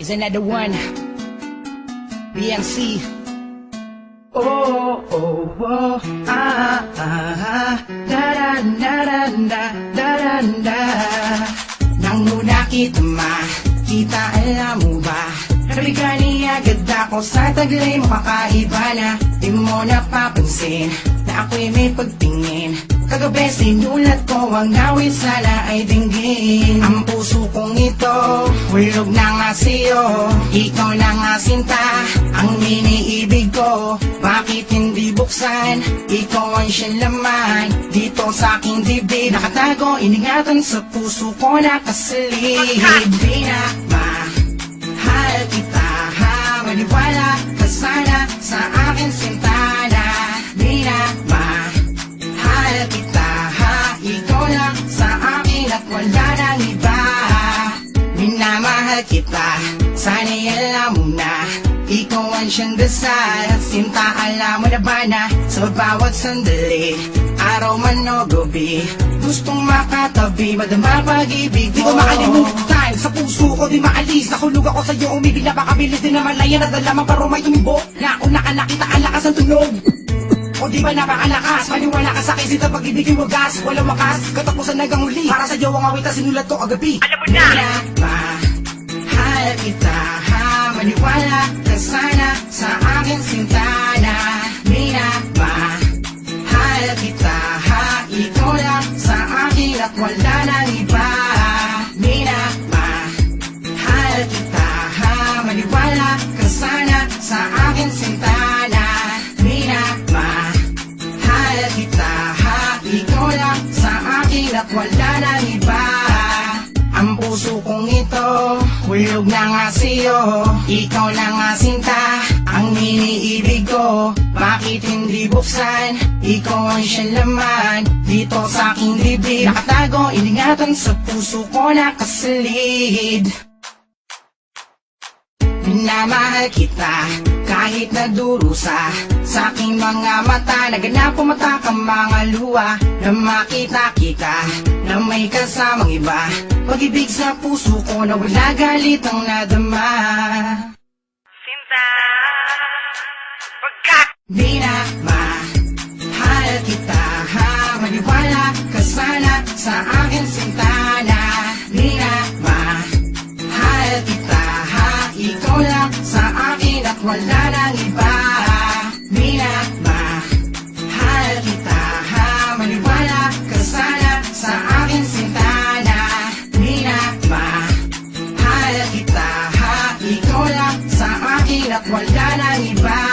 is another one. BNC. Oh, oh, oh, ah, ah, da da da da da da da da. Nang una kita makita, alam mo ba? Nabigani agad ako sa taglay mo, kakaiba na. Di mo napapansin na ako'y may pagtingin. Kagabi sinulat ko ang awit, sana ay dinggin. Ang puso kong ito, hulog na nga sa'yo. Ikaw na nga sinta, ang iniibig ko. Bakit hindi buksan? Ikaw ang siyang laman dito sa aking dibdib. Nakatago, iningatan sa puso ko nakasalib. Di na mahal kita, ha? Maniwala ka sana sa akin, sintana. Di na mahal kita, ha? Ikaw lang sa akin at wala nang iba. Minamahal kita, sana'y alam mo na. Ikaw ang siyang dasal, sinta, alam mo na ba na? Sa bawat sandali, araw man o gabi, gustong makatabi, madama pag-ibig mo. Di ko makalimutan, sa puso ko di maalis. Nakulog ako sa'yo, umibig na pakabilis. Di naman layan at dalaman para may tumibo. Nauna ka nakita, ang lakas ng tunog. O di ba napakalakas, maniwala ka sa akin, sinta pag-ibig yung wagas. Walang wakas, katapusan hanggang huli. Para sa'yo ang awit na sinulat ko kagabi. Alam mo na! Mahal kita, ha? Maniwala ka sana sa akin, sintana. Minamahal kita, ha? Ikaw lang sa akin at wala nang iba. Minamahal kita, ha? Maniwala ka sana sa akin, sintana. Minamahal kita, ha? Ikaw lang sa akin at wala nang iba. Ang puso kong ito, hulog na nga sa'yo. Ikaw na nga sinta, ang iniibig ko. Bakit hindi buksan? Ikaw ang siyang laman dito sa aking dibdib. Nakatago, iningatan sa puso ko nakasalid. Minamahal kita, kahit nadurusa sa aking mga mata. Naganap mata ka mga luha, na makita kita na may kasamang iba. Pag-ibig sa puso ko na wala galit ang nadama. Sinta, pagkat minamahal kita, ha? Maniwala ka sana sa akin, sintana. Minamahal kita, ha? Ikaw lang sa akin at wala nang iba. Minamahal kita, ha? Maniwala ka sana sa akin, sintana. Minamahal kita, ha? Ikaw lang sa akin at wala nang iba.